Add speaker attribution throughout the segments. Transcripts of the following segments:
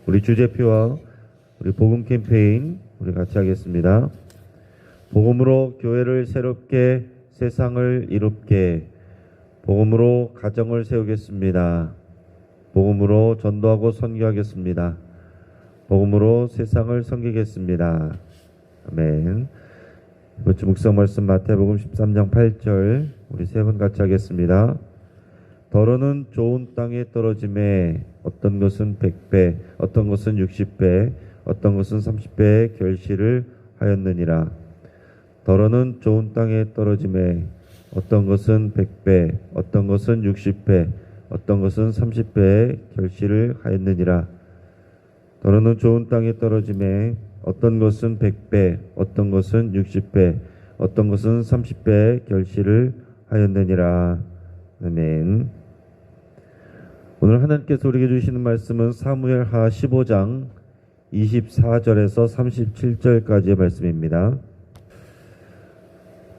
Speaker 1: 우리 주제표와 우리 복음 캠페인 우리 같이 하겠습니다. 복음으로 교회를 새롭게 세상을 이롭게 복음으로 가정을 세우겠습니다. 복음으로 전도하고 선교하겠습니다. 복음으로 세상을 섬기겠습니다. 아멘. 이번 주 묵상 말씀 마태복음 13장 8절 우리 세 번 같이 하겠습니다. 더러는 좋은 땅에 떨어짐에 어떤 것은 100배, 어떤 것은 60배, 어떤 것은 30배의 결실을 하였느니라. 더러는 좋은 땅에 떨어짐에 어떤 것은 100배, 어떤 것은 60배, 어떤 것은 30배의 결실을 하였느니라. 더러는 좋은 땅에 떨어짐에 어떤 것은 100배, 어떤 것은 60배, 어떤 것은 30배의 결실을 하였느니라. 아멘. 오늘 하나님께서 우리에게 주시는 말씀은 사무엘하 15장 24절에서 37절까지의 말씀입니다.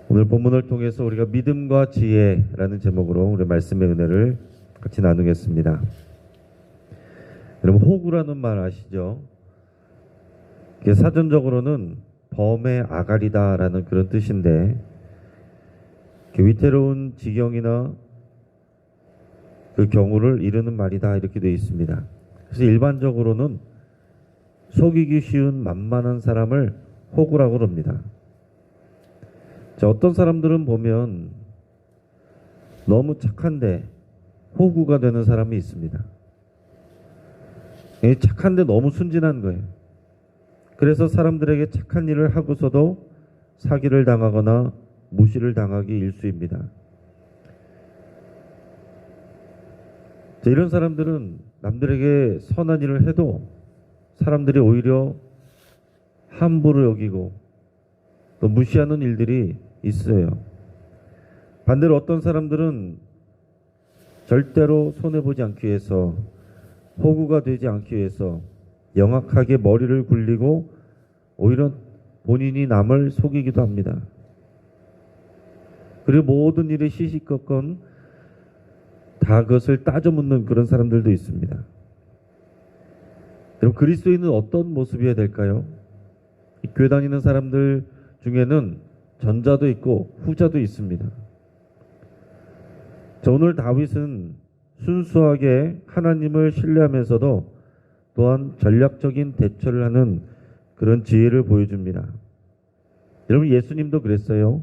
Speaker 1: 오늘 본문을 통해서 우리가 믿음과 지혜라는 제목으로 우리 말씀의 은혜를 같이 나누겠습니다. 여러분, 호구라는 말 아시죠? 이게 사전적으로는 범의 아가리다라는 그런 뜻인데, 위태로운 지경이나 그 경우를 이르는 말이다 이렇게 되어 있습니다. 그래서 일반적으로는 속이기 쉬운 만만한 사람을 호구라고 합니다. 자, 어떤 사람들은 보면 너무 착한데 호구가 되는 사람이 있습니다. 착한데 너무 순진한 거예요. 그래서 사람들에게 착한 일을 하고서도 사기를 당하거나 무시를 당하기 일쑤입니다. 자, 이런 사람들은 남들에게 선한 일을 해도 사람들이 오히려 함부로 여기고 또 무시하는 일들이 있어요. 반대로 어떤 사람들은 절대로 손해보지 않기 위해서, 호구가 되지 않기 위해서 영악하게 머리를 굴리고 오히려 본인이 남을 속이기도 합니다. 그리고 모든 일에 시시콜콜 다 그것을 따져 묻는 그런 사람들도 있습니다. 여러분, 그리스도인은 어떤 모습이어야 될까요? 교회 다니는 사람들 중에는 전자도 있고 후자도 있습니다. 자, 오늘 다윗은 순수하게 하나님을 신뢰하면서도 또한 전략적인 대처를 하는 그런 지혜를 보여줍니다. 여러분, 예수님도 그랬어요.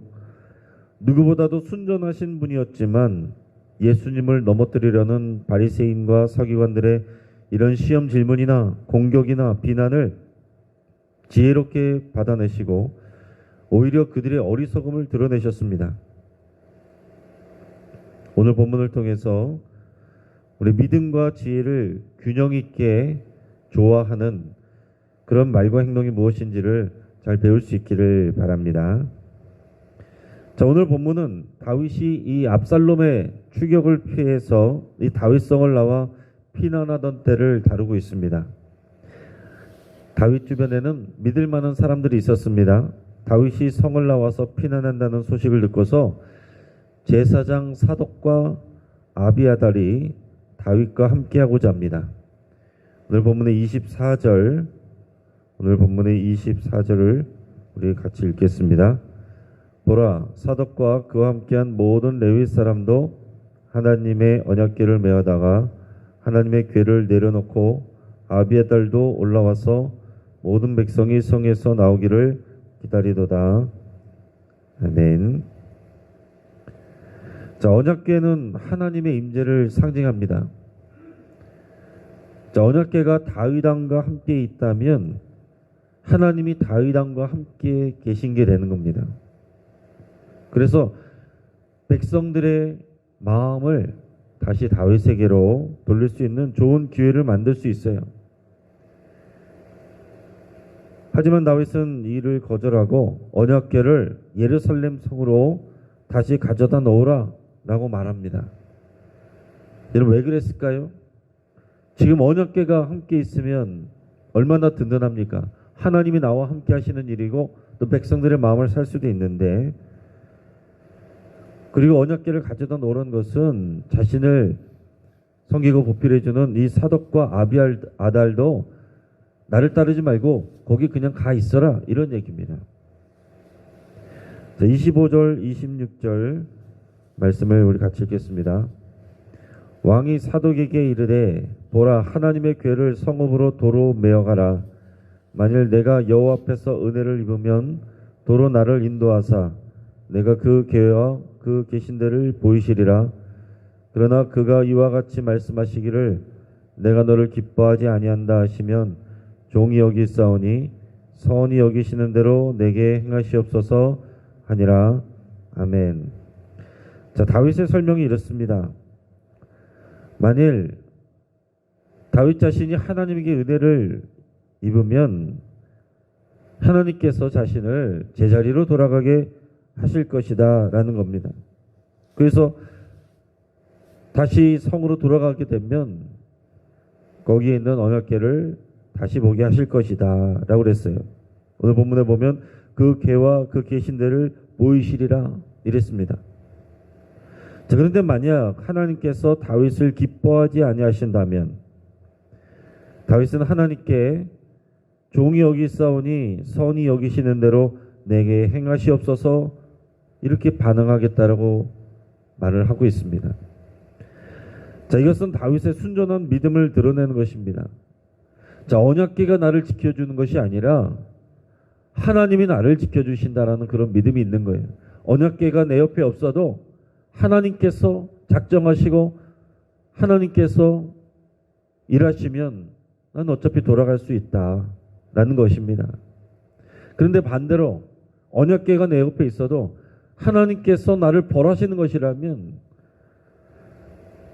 Speaker 1: 누구보다도 순전하신 분이었지만 예수님을 넘어뜨리려는 바리새인과 서기관들의 이런 시험 질문이나 공격이나 비난을 지혜롭게 받아내시고 오히려 그들의 어리석음을 드러내셨습니다. 오늘 본문을 통해서 우리 믿음과 지혜를 균형 있게 조화하는 그런 말과 행동이 무엇인지를 잘 배울 수 있기를 바랍니다. 자, 오늘 본문은 다윗이 이 압살롬의 추격을 피해서 이 다윗성을 나와 피난하던 때를 다루고 있습니다. 다윗 주변에는 믿을 만한 사람들이 있었습니다. 다윗이 성을 나와서 피난한다는 소식을 듣고서 제사장 사독과 아비아달이 다윗과 함께하고자 합니다. 오늘 본문의 24절을 우리 같이 읽겠습니다. 보라, 사독과 그와 함께한 모든 레위 사람도 하나님의 언약궤를 메어다가 하나님의 궤를 내려놓고 아비아달도 올라와서 모든 백성이 성에서 나오기를 기다리도다. 아멘. 자, 언약궤는 하나님의 임재를 상징합니다. 자, 언약궤가 다윗 왕과 함께 있다면 하나님이 다윗 왕과 함께 계신 게 되는 겁니다. 그래서 백성들의 마음을 다시 다윗에게로 돌릴 수 있는 좋은 기회를 만들 수 있어요. 하지만 다윗은 이를 거절하고 언약궤를 예루살렘 성으로 다시 가져다 놓으라 라고 말합니다. 여러분, 왜 그랬을까요? 지금 언약궤가 함께 있으면 얼마나 든든합니까? 하나님이 나와 함께 하시는 일이고 또 백성들의 마음을 살 수도 있는데, 그리고 언약궤를 가져다 놓으라는 것은 자신을 섬기고 보필해주는 이 사독과 아비아달도 나를 따르지 말고 거기 그냥 가 있어라, 이런 얘기입니다. 자, 25절 26절 말씀을 우리 같이 읽겠습니다. 왕이 사독에게 이르되 보라, 하나님의 궤를 성읍으로 도로 메어가라. 만일 내가 여호와 앞에서 은혜를 입으면 도로 나를 인도하사 내가 그 궤와 그 계신 데를 보이시리라. 그러나 그가 이와 같이 말씀하시기를 내가 너를 기뻐하지 아니한다 하시면 종이 여기사오니 선히 여기시는 대로 내게 행하시옵소서 하니라. 아멘. 자, 다윗의 설명이 이렇습니다. 만일 다윗 자신이 하나님에게 은혜를 입으면 하나님께서 자신을 제자리로 돌아가게 하실 것이다 라는 겁니다. 그래서 다시 성으로 돌아가게 되면 거기에 있는 언약궤를 다시 보게 하실 것이다 라고 그랬어요. 오늘 본문에 보면 그 궤와 그 계신 데를 보이시리라 이랬습니다. 자, 그런데 만약 하나님께서 다윗을 기뻐하지 아니하신다면 다윗은 하나님께 종이 여기사오니 선히 여기시는 대로 내게 행하시옵소서 이렇게 반응하겠다라고 말을 하고 있습니다. 자, 이것은 다윗의 순전한 믿음을 드러내는 것입니다. 자, 언약궤가 나를 지켜주는 것이 아니라 하나님이 나를 지켜주신다라는 그런 믿음이 있는 거예요. 언약궤가 내 옆에 없어도 하나님께서 작정하시고 하나님께서 일하시면 난 어차피 돌아갈 수 있다라는 것입니다. 그런데 반대로 언약궤가 내 옆에 있어도 하나님께서 나를 벌하시는 것이라면,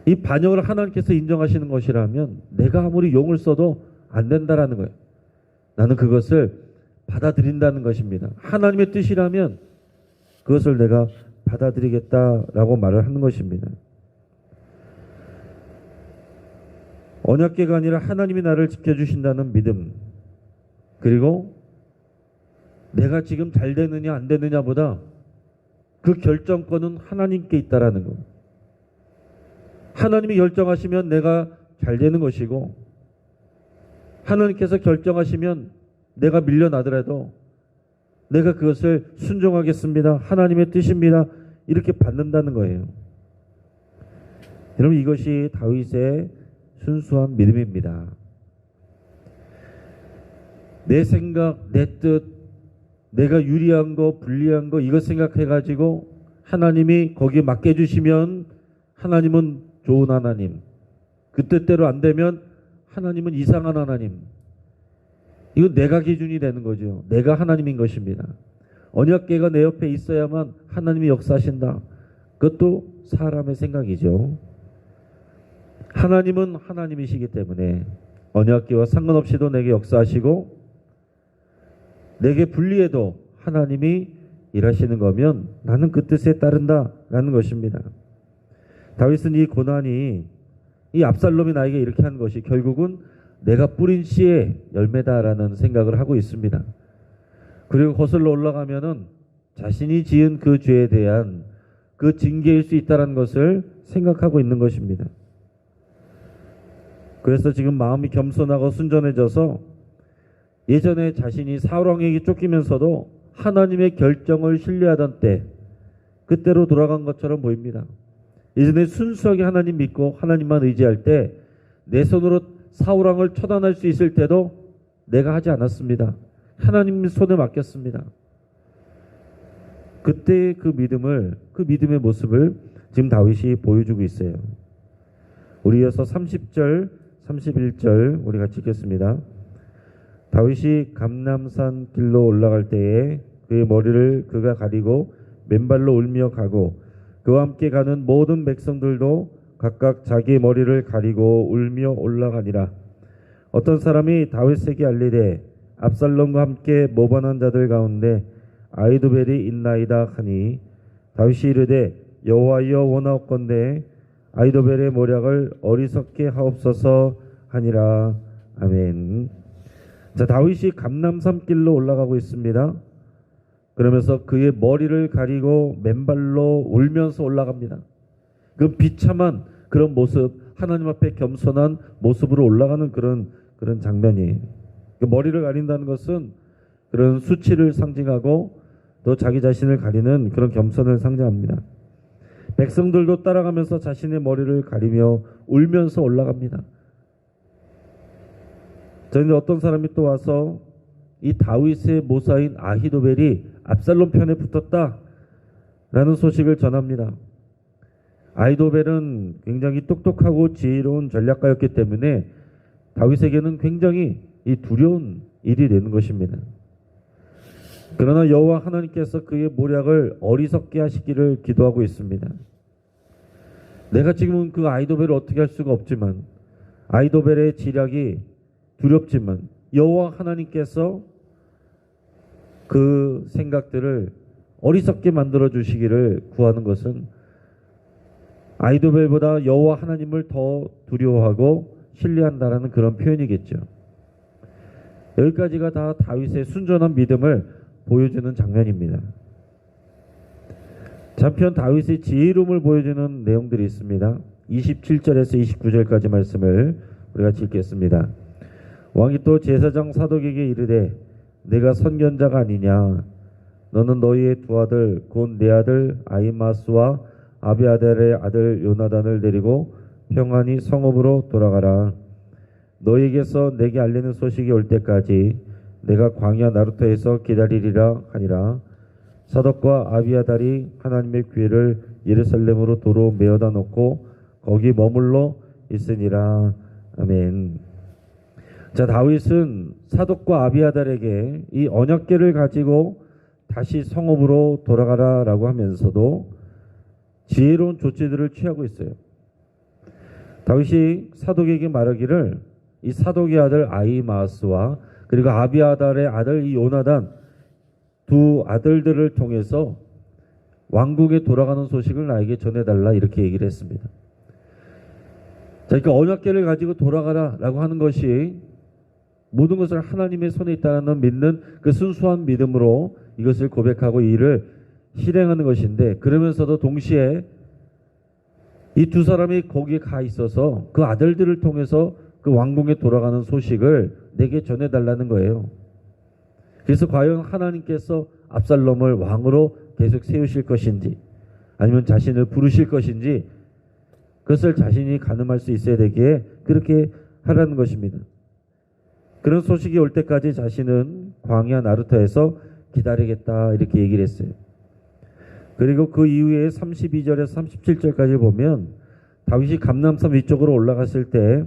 Speaker 1: 이 반역을 하나님께서 인정하시는 것이라면 내가 아무리 용을 써도 안 된다라는 거예요. 나는 그것을 받아들인다는 것입니다. 하나님의 뜻이라면 그것을 내가 받아들이겠다라고 말을 하는 것입니다. 언약궤가 아니라 하나님이 나를 지켜주신다는 믿음, 그리고 내가 지금 잘 되느냐 안 되느냐보다 그 결정권은 하나님께 있다라는 것. 하나님이 결정하시면 내가 잘 되는 것이고 하나님께서 결정하시면 내가 밀려나더라도 내가 그것을 순종하겠습니다. 하나님의 뜻입니다. 이렇게 받는다는 거예요. 여러분, 이것이 다윗의 순수한 믿음입니다. 내 생각, 내 뜻, 내가 유리한 거, 불리한 거 이거 생각해가지고 하나님이 거기에 맡겨주시면 하나님은 좋은 하나님, 그 뜻대로 안 되면 하나님은 이상한 하나님. 이건 내가 기준이 되는 거죠. 내가 하나님인 것입니다. 언약궤가 내 옆에 있어야만 하나님이 역사하신다. 그것도 사람의 생각이죠. 하나님은 하나님이시기 때문에 언약궤와 상관없이도 내게 역사하시고 내게 불리해도 하나님이 일하시는 거면 나는 그 뜻에 따른다라는 것입니다. 다윗은 이 고난이, 이 압살롬이 나에게 이렇게 한 것이 결국은 내가 뿌린 씨의 열매다라는 생각을 하고 있습니다. 그리고 거슬러 올라가면은 자신이 지은 그 죄에 대한 그 징계일 수 있다는 것을 생각하고 있는 것입니다. 그래서 지금 마음이 겸손하고 순전해져서 예전에 자신이 사울 왕에게 쫓기면서도 하나님의 결정을 신뢰하던 때 그때로 돌아간 것처럼 보입니다. 예전에 순수하게 하나님 믿고 하나님만 의지할 때 내 손으로 사울 왕을 처단할 수 있을 때도 내가 하지 않았습니다. 하나님 손에 맡겼습니다. 그때의 그 믿음을, 그 믿음의 모습을 지금 다윗이 보여주고 있어요. 우리 이어서 30절, 31절 우리 같이 읽겠습니다. 다윗이 감람산 길로 올라갈 때에 그의 머리를 그가 가리고 맨발로 울며 가고 그와 함께 가는 모든 백성들도 각각 자기 머리를 가리고 울며 올라가니라. 어떤 사람이 다윗에게 알리되 압살롬과 함께 모반한 자들 가운데 아히도벨이 있나이다 하니 다윗이 이르되 여호와여 원하옵건대 아히도벨의 모략을 어리석게 하옵소서 하니라. 아멘. 자, 다윗이 감람산 길로 올라가고 있습니다. 그러면서 그의 머리를 가리고 맨발로 울면서 올라갑니다. 그 비참한 그런 모습, 하나님 앞에 겸손한 모습으로 올라가는 그런 장면이에요. 그 머리를 가린다는 것은 그런 수치를 상징하고 또 자기 자신을 가리는 그런 겸손을 상징합니다. 백성들도 따라가면서 자신의 머리를 가리며 울면서 올라갑니다. 그런데 어떤 사람이 또 와서 이 다윗의 모사인 아히도벨이 압살롬 편에 붙었다라는 소식을 전합니다. 아히도벨은 굉장히 똑똑하고 지혜로운 전략가였기 때문에 다윗에게는 굉장히 이 두려운 일이 되는 것입니다. 그러나 여호와 하나님께서 그의 모략을 어리석게 하시기를 기도하고 있습니다. 내가 지금은 그 아히도벨을 어떻게 할 수가 없지만, 아히도벨의 지략이 두렵지만 여호와 하나님께서 그 생각들을 어리석게 만들어 주시기를 구하는 것은 아히도벨보다 여호와 하나님을 더 두려워하고 신뢰한다라는 그런 표현이겠죠. 여기까지가 다 다윗의 순전한 믿음을 보여주는 장면입니다. 한편 다윗의 지혜로움을 보여주는 내용들이 있습니다. 27절에서 29절까지 말씀을 우리가 읽겠습니다. 왕이 또 제사장 사독에게 이르되 내가 선견자가 아니냐, 너는 너희의 두 아들 곧 내 아들 아히마스와 아비아달의 아들 요나단을 데리고 평안히 성읍으로 돌아가라. 너희에게서 내게 알리는 소식이 올 때까지 내가 광야 나루터에서 기다리리라 하니라. 사독과 아비아달이 하나님의 귀를 예루살렘으로 도로 메어다 놓고 거기 머물러 있으니라. 아멘. 자, 다윗은 사독과 아비아달에게 이 언약궤를 가지고 다시 성읍으로 돌아가라라고 하면서도 지혜로운 조치들을 취하고 있어요. 다윗이 사독에게 말하기를 이 사독의 아들 아히마스와 그리고 아비아달의 아들 이 요나단 두 아들들을 통해서 왕국에 돌아가는 소식을 나에게 전해달라, 이렇게 얘기를 했습니다. 자, 그러니까 언약궤를 가지고 돌아가라라고 하는 것이 모든 것을 하나님의 손에 있다는 믿는 그 순수한 믿음으로 이것을 고백하고 이 일을 실행하는 것인데, 그러면서도 동시에 이 두 사람이 거기에 가 있어서 그 아들들을 통해서 그 왕궁에 돌아가는 소식을 내게 전해달라는 거예요. 그래서 과연 하나님께서 압살롬을 왕으로 계속 세우실 것인지 아니면 자신을 부르실 것인지 그것을 자신이 가늠할 수 있어야 되기에 그렇게 하라는 것입니다. 그런 소식이 올 때까지 자신은 광야 나루터에서 기다리겠다, 이렇게 얘기를 했어요. 그리고 그 이후에 32절에서 37절까지 보면 다윗이 감람산 위쪽으로 올라갔을 때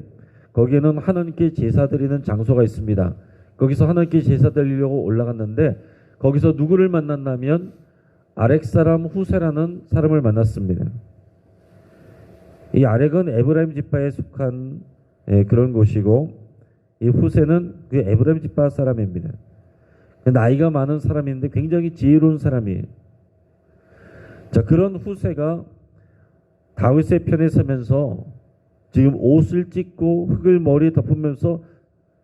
Speaker 1: 거기에는 하나님께 제사 드리는 장소가 있습니다. 거기서 하나님께 제사 드리려고 올라갔는데 거기서 누구를 만났냐면 아렉 사람 후세라는 사람을 만났습니다. 이 아렉은 에브라임 지파에 속한 그런 곳이고, 이 후세는 그 에브라임 지파 사람입니다. 나이가 많은 사람인데 굉장히 지혜로운 사람이에요. 자, 그런 후세가 다윗의 편에 서면서 지금 옷을 찢고 흙을 머리에 덮으면서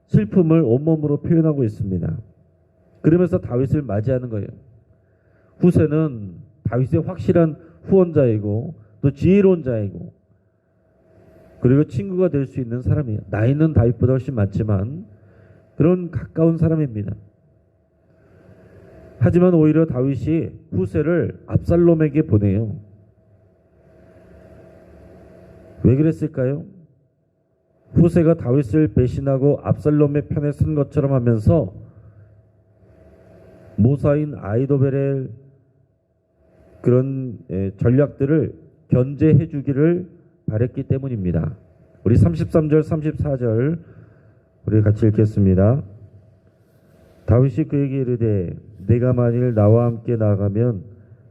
Speaker 1: 슬픔을 온몸으로 표현하고 있습니다. 그러면서 다윗을 맞이하는 거예요. 후세는 다윗의 확실한 후원자이고 또 지혜로운 자이고 그리고 친구가 될 수 있는 사람이에요. 나이는 다윗보다 훨씬 많지만 그런 가까운 사람입니다. 하지만 오히려 다윗이 후세를 압살롬에게 보내요. 왜 그랬을까요? 후세가 다윗을 배신하고 압살롬의 편에 선 것처럼 하면서 모사인 아히도벨의 그런 전략들을 견제해 주기를 바랬기 때문입니다. 우리 33절 34절 우리 같이 읽겠습니다. 다윗이 그에게 이르되 내가 만일 나와 함께 나가면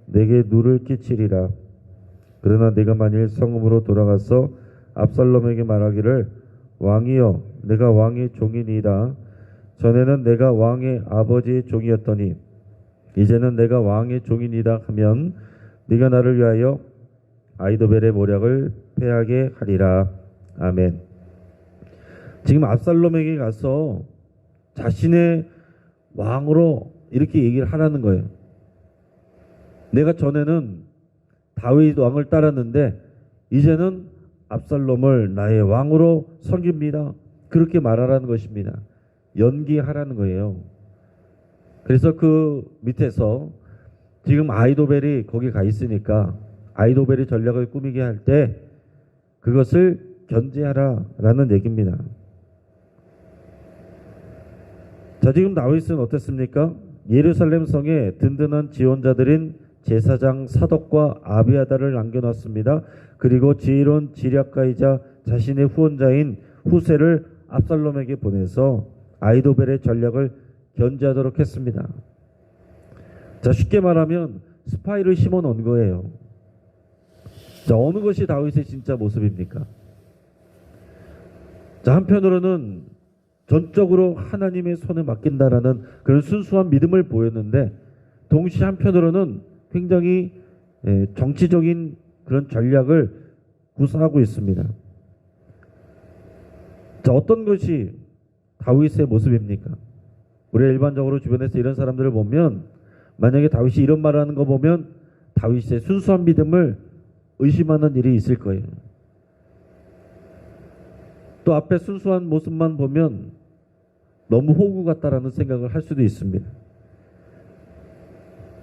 Speaker 1: 내게 누를 끼치리라. 그러나 내가 만일 성읍으로 돌아가서 압살롬에게 말하기를 왕이여 내가 왕의 종이니이다. 전에는 내가 왕의 아버지의 종이었더니 이제는 내가 왕의 종이니이다 하면 네가 나를 위하여 아히도벨의 모략을 패하게 하리라. 아멘. 지금 압살롬에게 가서 자신의 왕으로 이렇게 얘기를 하라는 거예요. 내가 전에는 다윗 왕을 따랐는데 이제는 압살롬을 나의 왕으로 섬깁니다. 그렇게 말하라는 것입니다. 연기하라는 거예요. 그래서 그 밑에서 지금 아이도벨이 거기 가 있으니까 아이도벨이 전략을 꾸미게 할 때 그것을 견제하라라는 얘기입니다. 자, 지금 다윗은 어땠습니까? 예루살렘 성에 든든한 지원자들인 제사장 사독과 아비아다를 남겨놨습니다. 그리고 지혜로운 지략가이자 자신의 후원자인 후세를 압살롬에게 보내서 아이도벨의 전략을 견제하도록 했습니다. 자, 쉽게 말하면 스파이를 심어 놓은 거예요. 자, 어느 것이 다윗의 진짜 모습입니까? 자, 한편으로는 전적으로 하나님의 손에 맡긴다라는 그런 순수한 믿음을 보였는데, 동시에 한편으로는 굉장히 정치적인 그런 전략을 구사하고 있습니다. 자, 어떤 것이 다윗의 모습입니까? 우리가 일반적으로 주변에서 이런 사람들을 보면, 만약에 다윗이 이런 말을 하는 거 보면 다윗의 순수한 믿음을 의심하는 일이 있을 거예요. 또 앞에 순수한 모습만 보면 너무 호구 같다라는 생각을 할 수도 있습니다.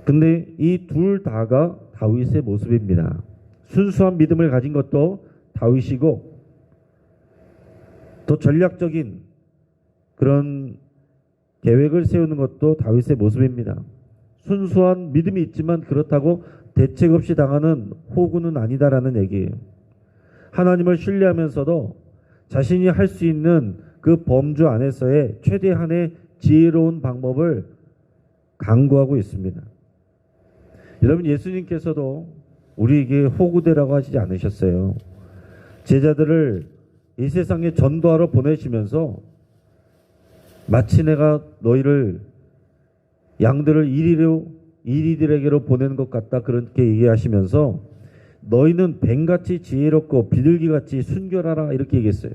Speaker 1: 근데 이 둘 다가 다윗의 모습입니다. 순수한 믿음을 가진 것도 다윗이고, 또 전략적인 그런 계획을 세우는 것도 다윗의 모습입니다. 순수한 믿음이 있지만 그렇다고 대책 없이 당하는 호구는 아니다라는 얘기예요. 하나님을 신뢰하면서도 자신이 할 수 있는 그 범주 안에서의 최대한의 지혜로운 방법을 강구하고 있습니다. 여러분, 예수님께서도 우리에게 호구되라고 하시지 않으셨어요. 제자들을 이 세상에 전도하러 보내시면서 마치 내가 너희를 양들을 이리들에게로 보내는 것 같다, 그렇게 얘기하시면서 너희는 뱀같이 지혜롭고 비둘기같이 순결하라, 이렇게 얘기했어요.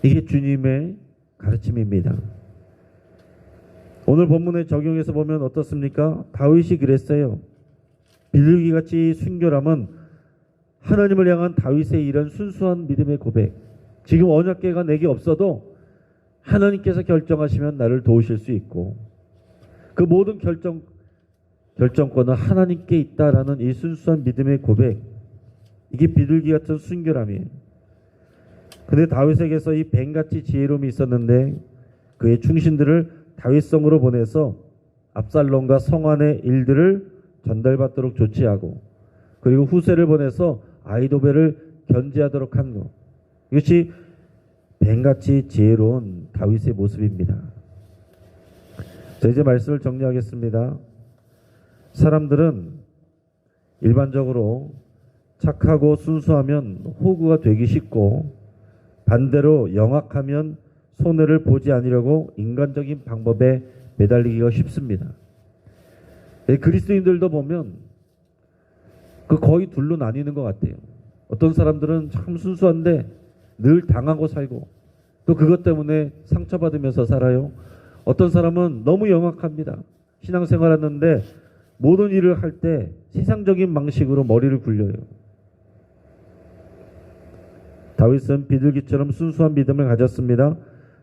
Speaker 1: 이게 주님의 가르침입니다. 오늘 본문에 적용해서 보면 어떻습니까? 다윗이 그랬어요. 비둘기같이 순결함은 하나님을 향한 다윗의 이런 순수한 믿음의 고백. 지금 언약궤가 내게 없어도 하나님께서 결정하시면 나를 도우실 수 있고, 그 모든 결정권은 하나님께 있다라는 이 순수한 믿음의 고백, 이게 비둘기 같은 순결함이에요. 근데 다윗에게서 이 뱀같이 지혜로움이 있었는데 그의 충신들을 다윗성으로 보내서 압살롬과 성 안의 일들을 전달받도록 조치하고, 그리고 후세를 보내서 아이도벨을 견제하도록 한 것, 이것이 뱀같이 지혜로운 다윗의 모습입니다. 자, 이제 말씀을 정리하겠습니다. 사람들은 일반적으로 착하고 순수하면 호구가 되기 쉽고, 반대로 영악하면 손해를 보지 않으려고 인간적인 방법에 매달리기가 쉽습니다. 그리스도인들도 보면 거의 둘로 나뉘는 것 같아요. 어떤 사람들은 참 순수한데 늘 당하고 살고, 또 그것 때문에 상처받으면서 살아요. 어떤 사람은 너무 영악합니다. 신앙생활하는데 모든 일을 할 때 세상적인 방식으로 머리를 굴려요. 다윗은 비둘기처럼 순수한 믿음을 가졌습니다.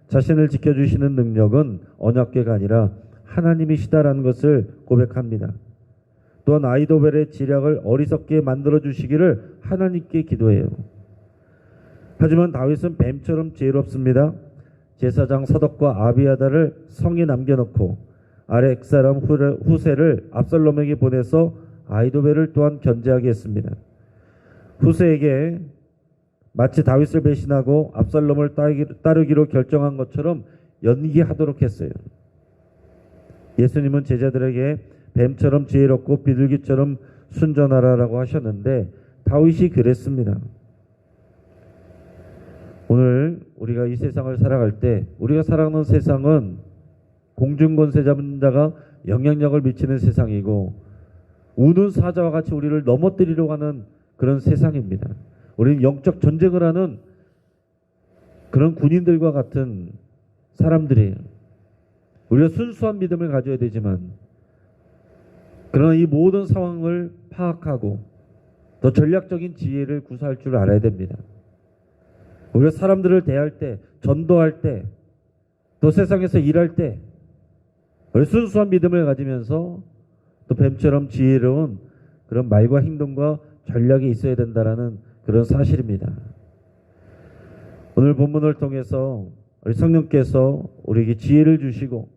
Speaker 1: 자신을 지켜주시는 능력은 언약궤가 아니라 하나님이시다라는 것을 고백합니다. 또한 아이도벨의 지략을 어리석게 만들어주시기를 하나님께 기도해요. 하지만 다윗은 뱀처럼 지혜롭습니다. 제사장 사독과 아비아다를 성에 남겨놓고 아래 엑사람 후세를 압살롬에게 보내서 아이도벨을 또한 견제하게 했습니다. 후세에게 마치 다윗을 배신하고 압살롬을 따르기로 결정한 것처럼 연기하도록 했어요. 예수님은 제자들에게 뱀처럼 지혜롭고 비둘기처럼 순전하라라고 하셨는데 다윗이 그랬습니다. 오늘 우리가 이 세상을 살아갈 때, 우리가 살아가는 세상은 공중권세 잡은 자가 영향력을 미치는 세상이고, 우는 사자와 같이 우리를 넘어뜨리려고 하는 그런 세상입니다. 우리는 영적 전쟁을 하는 그런 군인들과 같은 사람들이에요. 우리가 순수한 믿음을 가져야 되지만, 그러나 이 모든 상황을 파악하고 더 전략적인 지혜를 구사할 줄 알아야 됩니다. 우리가 사람들을 대할 때, 전도할 때 또 세상에서 일할 때 우리 순수한 믿음을 가지면서 또 뱀처럼 지혜로운 그런 말과 행동과 전략이 있어야 된다라는 그런 사실입니다. 오늘 본문을 통해서 우리 성령께서 우리에게 지혜를 주시고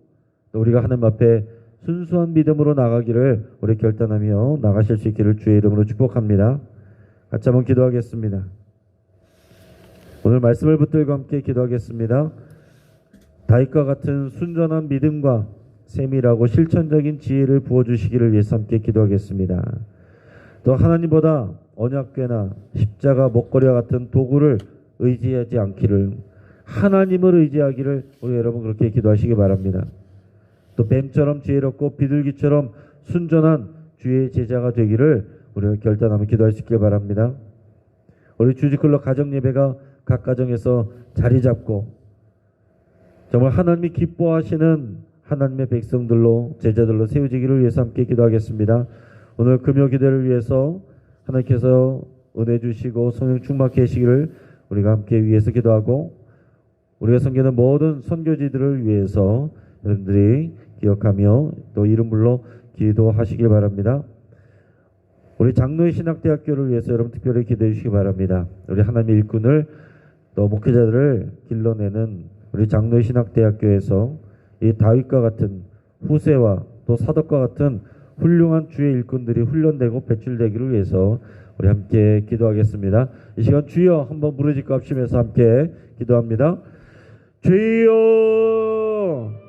Speaker 1: 또 우리가 하나님 앞에 순수한 믿음으로 나가기를 우리 결단하며 나가실 수 있기를 주의 이름으로 축복합니다. 같이 한번 기도하겠습니다. 오늘 말씀을 붙들고 함께 기도하겠습니다. 다윗과 같은 순전한 믿음과 세밀하고 실천적인 지혜를 부어주시기를 위해서 함께 기도하겠습니다. 또 하나님보다 언약궤나 십자가 목걸이와 같은 도구를 의지하지 않기를, 하나님을 의지하기를 우리 여러분 그렇게 기도하시기 바랍니다. 또 뱀처럼 지혜롭고 비둘기처럼 순전한 주의 제자가 되기를 우리가 결단하며 기도할 수 있길 바랍니다. 우리 주지클럽 가정예배가 각 가정에서 자리 잡고 정말 하나님이 기뻐하시는 하나님의 백성들로 제자들로 세워지기를 위해서 함께 기도하겠습니다. 오늘 금요 기도를 위해서 하나님께서 은혜 주시고 성령 충만케 하시기를 우리가 함께 위해서 기도하고, 우리가 섬기는 모든 선교지들을 위해서 여러분들이 기억하며 또 이름 불러 기도하시길 바랍니다. 우리 장로의 신학대학교를 위해서 여러분 특별히 기도해 주시기 바랍니다. 우리 하나님의 일꾼을 또 목회자들을 길러내는 우리 장로의 신학대학교에서 이 다윗과 같은 후세와 또 사독과 같은 훌륭한 주의 일꾼들이 훈련되고 배출되기를 위해서 우리 함께 기도하겠습니다. 이 시간 주여 한번 부르짖고 합심해서 함께 기도합니다. 주여